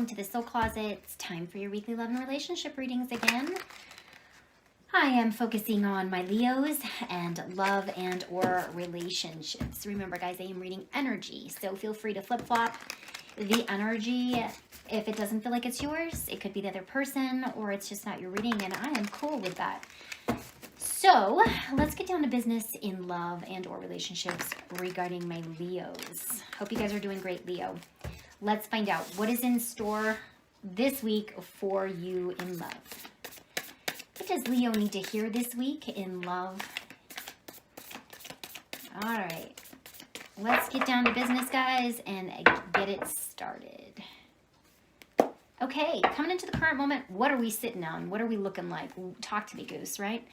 welcome to the Soul Closet. It's time for your weekly love and relationship readings again. I am focusing on my Leos and love and or relationships. Remember guys, I am reading energy, so feel free to flip-flop the energy. If it doesn't feel like it's yours, it could be the other person, or it's just not your reading, and I am cool with that. So let's get down to business in love and or relationships regarding my Leos. Hope you guys are doing great, Leo. Let's find out what is in store this week for you in love. What does Leo need to hear this week in love? All right, let's get down to business, guys, and get it started. Okay, coming into the current moment, what are we sitting on? What are we looking like? Talk to me, Goose, right?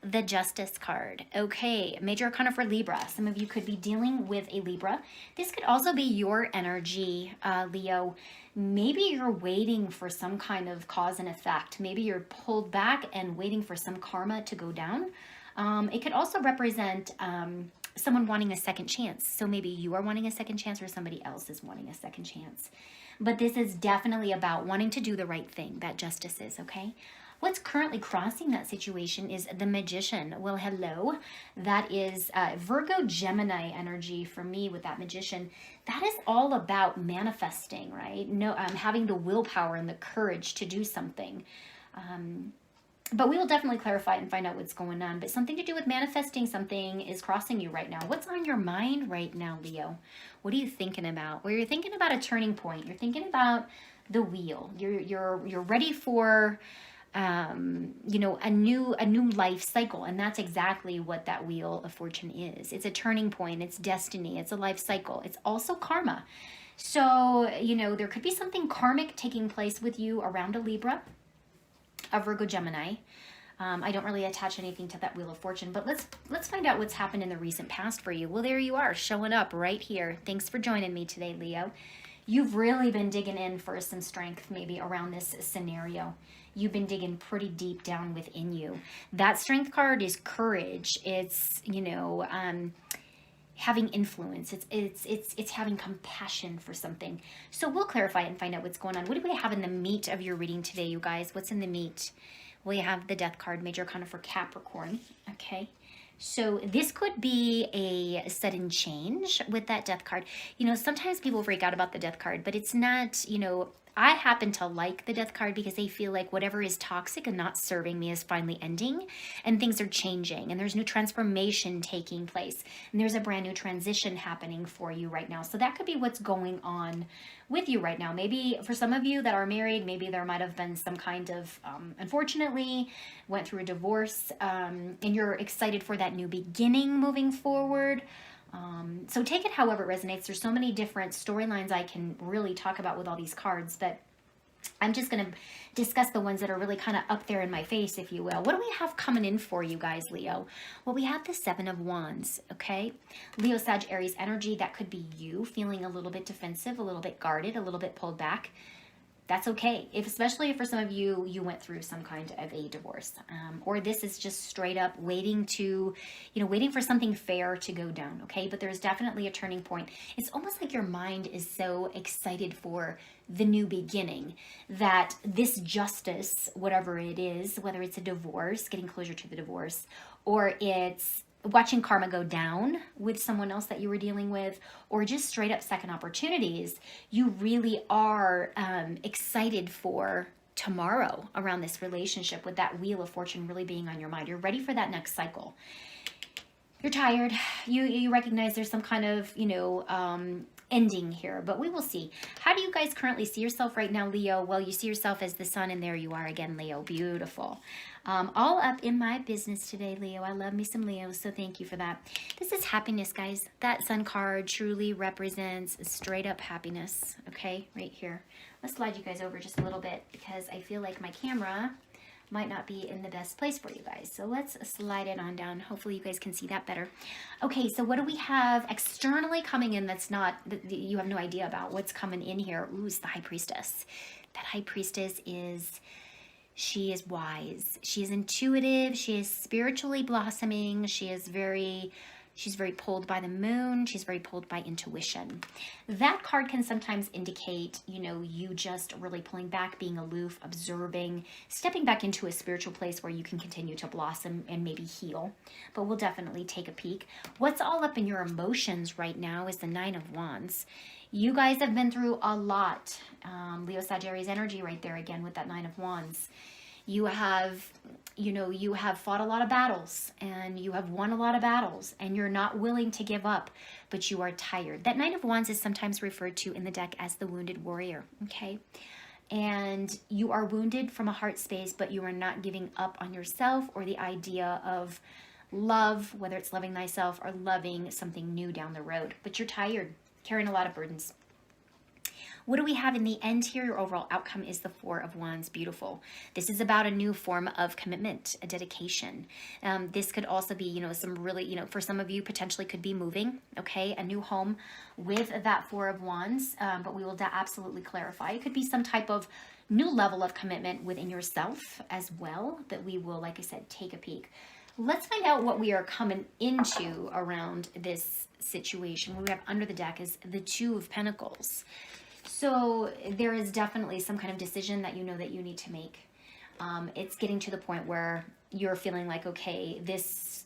The Justice card. Okay, Major Arcana for Libra. Some of you could be dealing with a Libra. This could also be your energy, Leo. Maybe you're waiting for some kind of cause and effect. Maybe you're pulled back and waiting for some karma to go down. It could also represent someone wanting a second chance. So maybe you are wanting a second chance or somebody else is wanting a second chance. But this is definitely about wanting to do the right thing, that Justice is, okay? What's currently crossing that situation is the Magician. Well, hello. That is Virgo Gemini energy for me with that Magician. That is all about manifesting, right? No, having the willpower and the courage to do something. But we will definitely clarify and find out what's going on. But something to do with manifesting something is crossing you right now. What's on your mind right now, Leo? What are you thinking about? Well, you're thinking about a turning point. You're thinking about the wheel. You're ready for you know, a new life cycle, and that's exactly what that Wheel of Fortune is. It's a turning point. It's destiny. It's a life cycle. It's also karma. So you know, there could be something karmic taking place with you around a Libra, a Virgo Gemini. I don't really attach anything to that Wheel of Fortune, but let's find out what's happened in the recent past for you. Well, there you are, showing up right here. Thanks for joining me today, Leo. You've really been digging in for some strength maybe around this scenario. You've been digging pretty deep down within you. That Strength card is courage. It's, you know, having influence. It's having compassion for something. So we'll clarify and find out what's going on. What do we have in the meat of your reading today, you guys? What's in the meat? Well, you have the Death card, Major Arcana for Capricorn. Okay. So this could be a sudden change with that Death card. You know, sometimes people freak out about the Death card, but it's not, you know, I happen to like the Death card because they feel like whatever is toxic and not serving me is finally ending, and things are changing, and there's new transformation taking place, and there's a brand new transition happening for you right now. So that could be what's going on with you right now. Maybe for some of you that are married, maybe there might have been some kind of, unfortunately, went through a divorce, and you're excited for that new beginning moving forward. So take it however it resonates. There's so many different storylines I can really talk about with all these cards, but I'm just going to discuss the ones that are really kind of up there in my face, if you will. What do we have coming in for you guys, Leo? Well, we have the Seven of Wands, okay? Leo, Sag, Aries energy. That could be you feeling a little bit defensive, a little bit guarded, a little bit pulled back. That's okay. Especially for some of you, you went through some kind of a divorce, or this is just straight up waiting to, you know, waiting for something fair to go down. Okay. But there's definitely a turning point. It's almost like your mind is so excited for the new beginning that this justice, whatever it is, whether it's a divorce, getting closure to the divorce, or it's watching karma go down with someone else that you were dealing with, or just straight up second opportunities, you really are excited for tomorrow around this relationship with that Wheel of Fortune really being on your mind. You're ready for that next cycle. You're tired. You recognize there's some kind of, you know, ending here, but we will see. How do you guys currently see yourself right now, Leo? Well, you see yourself as the sun, and there you are again, Leo. Beautiful. All up in my business today, Leo. I love me some Leos, so thank you for that. This is happiness, guys. That Sun card truly represents straight up happiness, okay? Right here. Let's slide you guys over just a little bit because I feel like my camera might not be in the best place for you guys. So let's slide it on down. Hopefully you guys can see that better. Okay, so what do we have externally coming in that's not, you have no idea about what's coming in here? Ooh, it's the High Priestess. That High Priestess is, she is wise. She is intuitive. She is spiritually blossoming. She is very She's very pulled by the moon. She's very pulled by intuition. That card can sometimes indicate, you know, you just really pulling back, being aloof, observing, stepping back into a spiritual place where you can continue to blossom and maybe heal. But we'll definitely take a peek. What's all up in your emotions right now is the Nine of Wands. You guys have been through a lot. Leo Sagittarius energy right there again with that Nine of Wands. You have, you know, you have fought a lot of battles and you have won a lot of battles and you're not willing to give up, but you are tired. That Nine of Wands is sometimes referred to in the deck as the wounded warrior, okay? And you are wounded from a heart space, but you are not giving up on yourself or the idea of love, whether it's loving thyself or loving something new down the road. But you're tired, carrying a lot of burdens. What do we have in the end here? Your overall outcome is the Four of Wands. Beautiful. This is about a new form of commitment, a dedication. This could also be, you know, some really, you know, for some of you potentially could be moving, okay, a new home with that Four of Wands, but we will absolutely clarify. It could be some type of new level of commitment within yourself as well that we will, like I said, take a peek. Let's find out what we are coming into around this situation. What we have under the deck is the Two of Pentacles. So there is definitely some kind of decision that you know that you need to make. It's getting to the point where you're feeling like, okay,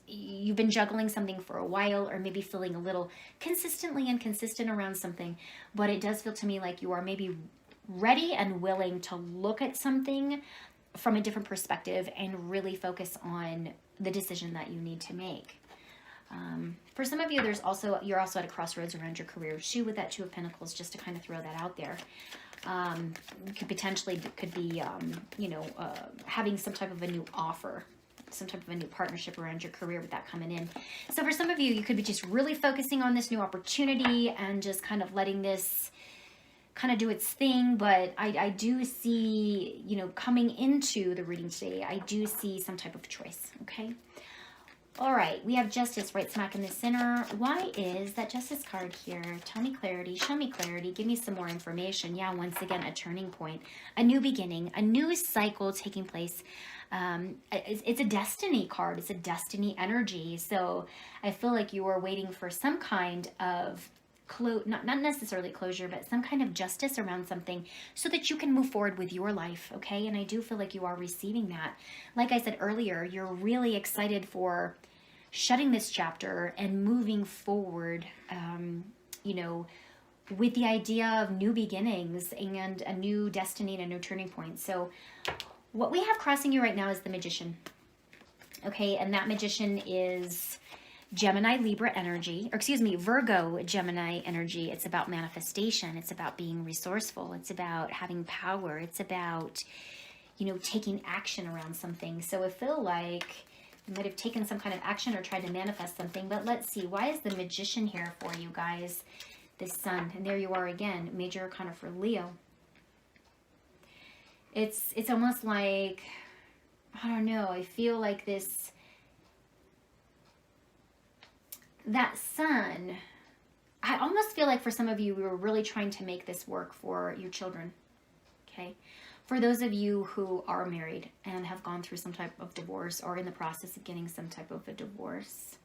you've been juggling something for a while, or maybe feeling a little consistently inconsistent around something, but it does feel to me like you are maybe ready and willing to look at something from a different perspective and really focus on the decision that you need to make. For some of you, you're also at a crossroads around your career too with that Two of Pentacles, just to kind of throw that out there. Could be having some type of a new offer, some type of a new partnership around your career with that coming in. So for some of you, you could be just really focusing on this new opportunity and just kind of letting this kind of do its thing. But I do see, you know, coming into the reading today, I do see some type of choice, okay? All right, we have Justice right smack in the center. Why is that Justice card here? Tell me clarity, show me clarity, give me some more information. Yeah, once again, a turning point, a new beginning, a new cycle taking place. It's a destiny card. It's a destiny energy. So I feel like you are waiting for some kind of not necessarily closure, but some kind of justice around something so that you can move forward with your life, okay? And I do feel like you are receiving that. Like I said earlier, you're really excited for shutting this chapter and moving forward, you know, with the idea of new beginnings and a new destiny and a new turning point. So what we have crossing you right now is the Magician, okay? And that Magician is Gemini, Libra energy, or excuse me, Virgo, Gemini energy. It's about manifestation. It's about being resourceful. It's about having power. It's about, you know, taking action around something. So I feel like you might have taken some kind of action or tried to manifest something, but let's see. Why is the Magician here for you guys? The Sun, and there you are again, major arcana for Leo. It's almost like, I don't know, I feel like that Sun, I almost feel like for some of you, we were really trying to make this work for your children, okay? For those of you who are married and have gone through some type of divorce or in the process of getting some type of a divorce,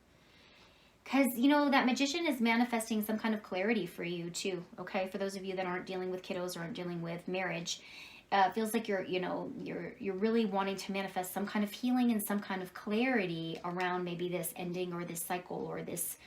because, you know, that Magician is manifesting some kind of clarity for you too, okay? For those of you that aren't dealing with kiddos or aren't dealing with marriage, it feels like you're really wanting to manifest some kind of healing and some kind of clarity around maybe this ending or this cycle or this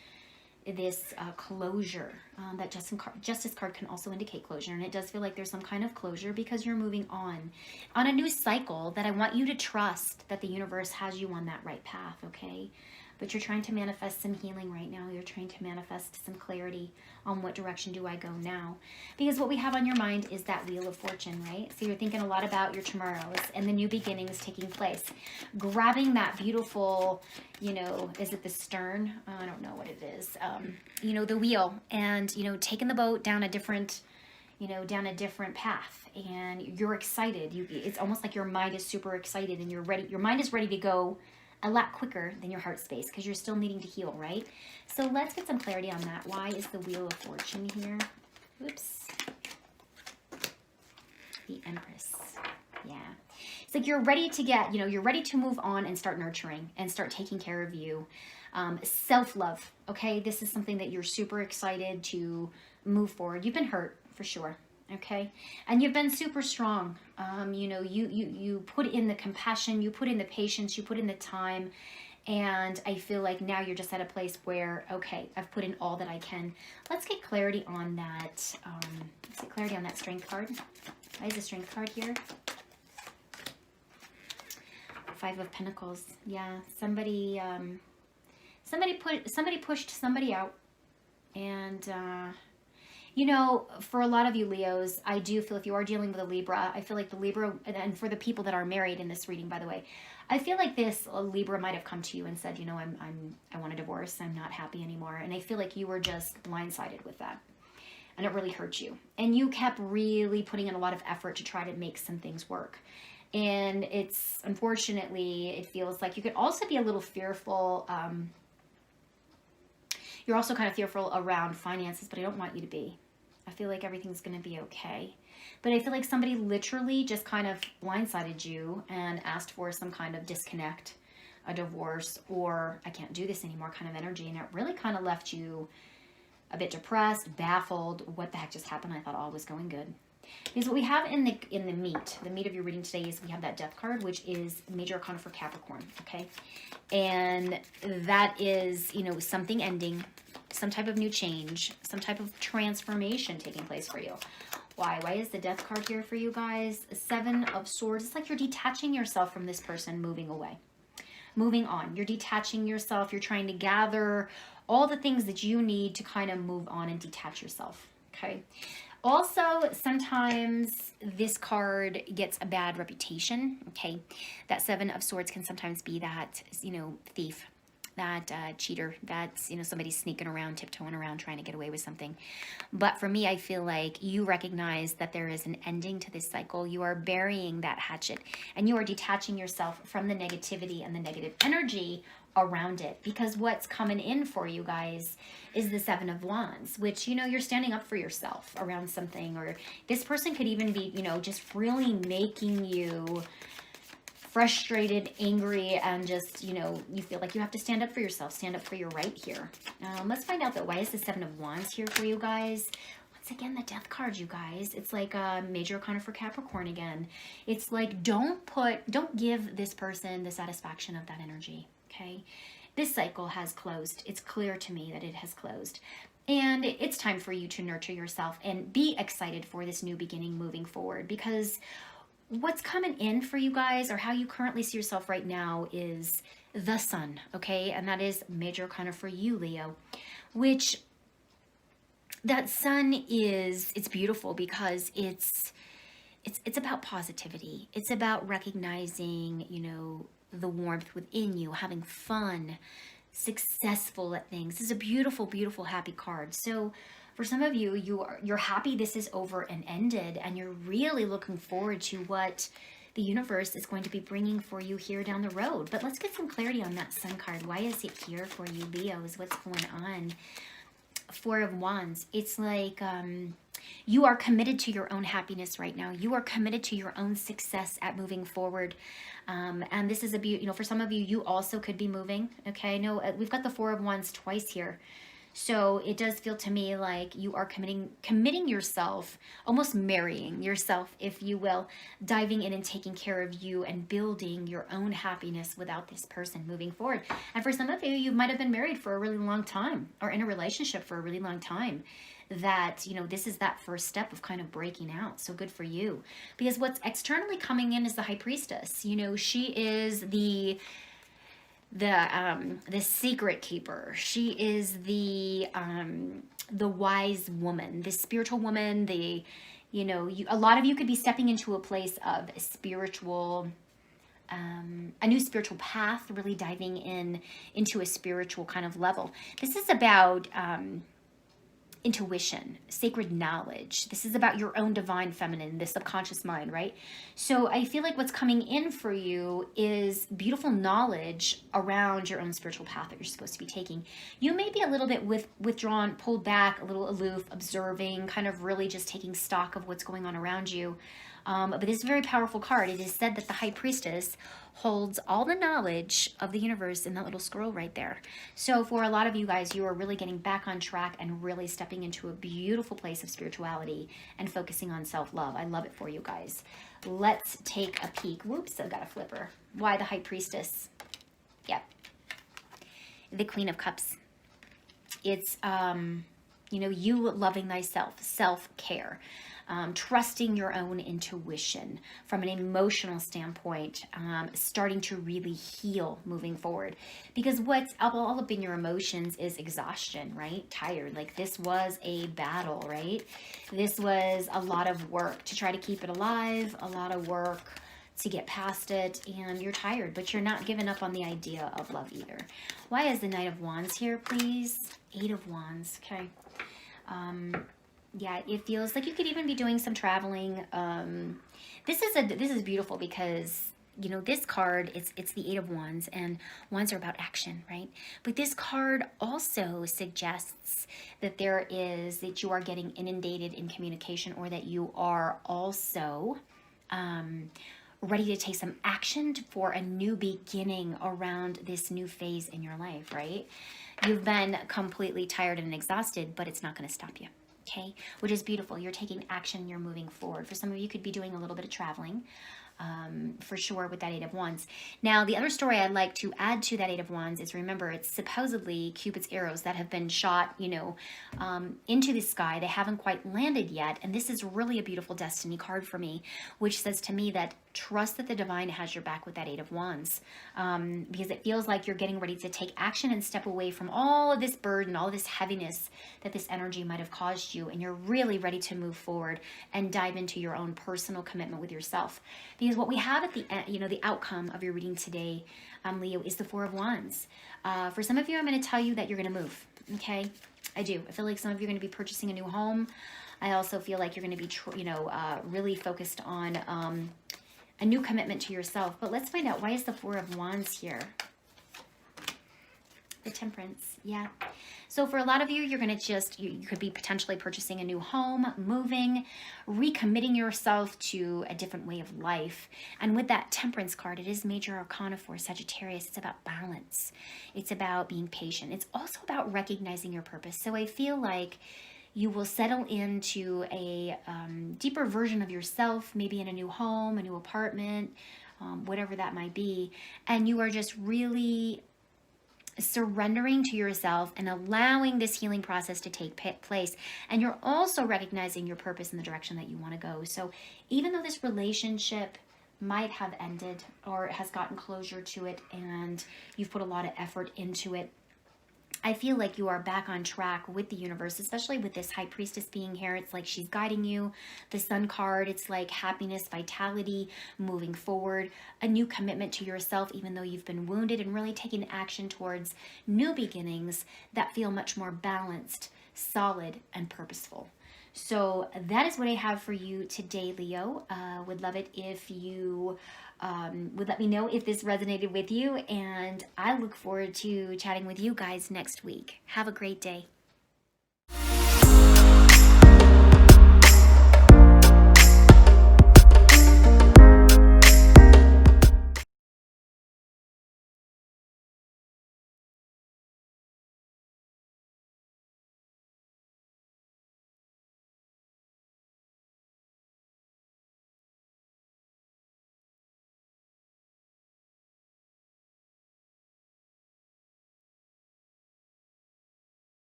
closure. That Justice card can also indicate closure, and it does feel like there's some kind of closure because you're moving on a new cycle that I want you to trust that the universe has you on that right path, okay? But you're trying to manifest some healing right now. You're trying to manifest some clarity on what direction do I go now. Because what we have on your mind is that Wheel of Fortune, right? So you're thinking a lot about your tomorrows and the new beginnings taking place. Grabbing that beautiful, you know, is it the stern? I don't know what it is. You know, the wheel, and, you know, taking the boat down a different, you know, down a different path. And you're excited. It's almost like your mind is super excited and you're ready. Your mind is ready to go a lot quicker than your heart space because you're still needing to heal, right? So let's get some clarity on that. Why is the Wheel of Fortune here? Oops. The Empress. Yeah. It's like you're ready to get, you're ready to move on and start nurturing and start taking care of you. Self-love, okay? This is something that you're super excited to move forward. You've been hurt for sure, okay? And you've been super strong. You put in the compassion, you put in the patience, you put in the time, and I feel like now you're just at a place where, okay, I've put in all that I can. Let's get clarity on that. Let's get clarity on that strength card. Why is the strength card here? Five of Pentacles. Yeah, somebody pushed somebody out, and for a lot of you Leos, I do feel if you are dealing with a Libra, I feel like the Libra, and for the people that are married in this reading, by the way, I feel like this Libra might have come to you and said, I want a divorce. I'm not happy anymore. And I feel like you were just blindsided with that. And it really hurt you. And you kept really putting in a lot of effort to try to make some things work. And it's, unfortunately, it feels like you could also be a little fearful. You're also kind of fearful around finances, but I don't want you to be. I feel like everything's going to be okay. But I feel like somebody literally just kind of blindsided you and asked for some kind of disconnect, a divorce, or I can't do this anymore kind of energy. And it really kind of left you a bit depressed, baffled. What the heck just happened? I thought all was going good. Because what we have in the meat of your reading today is we have that Death card, which is Major Arcana for Capricorn, okay? And that is, something ending, some type of new change, some type of transformation taking place for you. Why? Why is the Death card here for you guys? Seven of Swords. It's like you're detaching yourself from this person, moving away, moving on. You're detaching yourself. You're trying to gather all the things that you need to kind of move on and detach yourself, okay? Also, sometimes this card gets a bad reputation, okay? That Seven of Swords can sometimes be that, thief, that cheater, that's, somebody sneaking around, tiptoeing around, trying to get away with something. But for me, I feel like you recognize that there is an ending to this cycle. You are burying that hatchet, and you are detaching yourself from the negativity and the negative energy around it, because what's coming in for you guys is the Seven of Wands, which, you're standing up for yourself around something, or this person could even be, just really making you frustrated, angry, and just, you feel like you have to stand up for yourself, stand up for your right here. Let's find out that why is the Seven of Wands here for you guys? Once again, the Death card, you guys. It's like a Major Arcana for Capricorn again. It's like, don't give this person the satisfaction of that energy, okay? This cycle has closed. It's clear to me that it has closed. And it's time for you to nurture yourself and be excited for this new beginning moving forward, because what's coming in for you guys, or how you currently see yourself right now, is the Sun, okay? And that is Major Arcana for you, Leo, which that Sun is, it's beautiful because it's about positivity. It's about recognizing, the warmth within you, having fun, successful at things. This is a beautiful, beautiful, happy card. So for some of you, you're happy this is over and ended, and you're really looking forward to what the universe is going to be bringing for you here down the road. But let's get some clarity on that Sun card. Why is it here for you, Leos? What's going on? Four of Wands. It's like you are committed to your own happiness right now. You are committed to your own success at moving forward. And this is for some of you, you also could be moving. Okay, no, we've got the Four of Wands twice here. So it does feel to me like you are committing yourself, almost marrying yourself, if you will, diving in and taking care of you and building your own happiness without this person moving forward. And for some of you, you might have been married for a really long time, or in a relationship for a really long time, that, this is that first step of kind of breaking out. So good for you. Because what's externally coming in is the High Priestess. She is the secret keeper. She is the wise woman, the spiritual woman. A lot of you could be stepping into a place of spiritual, a new spiritual path, really diving into a spiritual kind of level. This is about intuition, sacred knowledge. This is about your own divine feminine, the subconscious mind, right? So I feel like what's coming in for you is beautiful knowledge around your own spiritual path that you're supposed to be taking. You may be a little bit withdrawn, pulled back, a little aloof, observing, kind of really just taking stock of what's going on around you. But this is a very powerful card. It is said that the High Priestess holds all the knowledge of the universe in that little scroll right there. So for a lot of you guys, you are really getting back on track and really stepping into a beautiful place of spirituality and focusing on self-love. I love it for you guys. Let's take a peek. Whoops, I've got a flipper. Why the High Priestess? Yep. The Queen of Cups. It's, you know, you loving thyself, self-care. Trusting your own intuition from an emotional standpoint, starting to really heal moving forward. Because what's all up in your emotions is exhaustion, right? Tired. Like this was a battle, right? This was a lot of work to try to keep it alive, a lot of work to get past it, and you're tired, but you're not giving up on the idea of love either. Why is the Knight of Wands here, please? Eight of Wands, okay. Yeah, it feels like you could even be doing some traveling. This is beautiful because, you know, this card, it's the Eight of Wands, and wands are about action, right? But this card also suggests that that you are getting inundated in communication, or that you are also ready to take some action for a new beginning around this new phase in your life, right? You've been completely tired and exhausted, but it's not going to stop you. Okay, which is beautiful. You're taking action, you're moving forward. For some of you, could be doing a little bit of traveling, for sure, with that Eight of Wands. Now, the other story I'd like to add to that Eight of Wands is, remember, it's supposedly Cupid's arrows that have been shot, you know, into the sky. They haven't quite landed yet, and this is really a beautiful destiny card for me, which says to me that trust that the divine has your back with that Eight of Wands, because it feels like you're getting ready to take action and step away from all of this burden, all of this heaviness that this energy might have caused you, and you're really ready to move forward and dive into your own personal commitment with yourself. Because what we have at the end, you know, the outcome of your reading today, Leo, is the Four of Wands. For some of you, I'm going to tell you that you're going to move, okay? I do. I feel like some of you are going to be purchasing a new home. I also feel like you're going to be, you know, really focused on a new commitment to yourself. But let's find out, why is the Four of Wands here? The Temperance, yeah. So for a lot of you, you're going to just, you could be potentially purchasing a new home, moving, recommitting yourself to a different way of life. And with that Temperance card, it is Major Arcana for Sagittarius. It's about balance. It's about being patient. It's also about recognizing your purpose. So I feel like you will settle into a deeper version of yourself, maybe in a new home, a new apartment, whatever that might be. And you are just really surrendering to yourself and allowing this healing process to take place. And you're also recognizing your purpose and the direction that you want to go. So even though this relationship might have ended, or has gotten closure to it, and you've put a lot of effort into it, I feel like you are back on track with the universe, especially with this High Priestess being here. It's like she's guiding you. The Sun card, it's like happiness, vitality, moving forward, a new commitment to yourself, even though you've been wounded, and really taking action towards new beginnings that feel much more balanced, solid, and purposeful. So that is what I have for you today, Leo. Would love it if you would let me know if this resonated with you, and I look forward to chatting with you guys next week. Have a great day.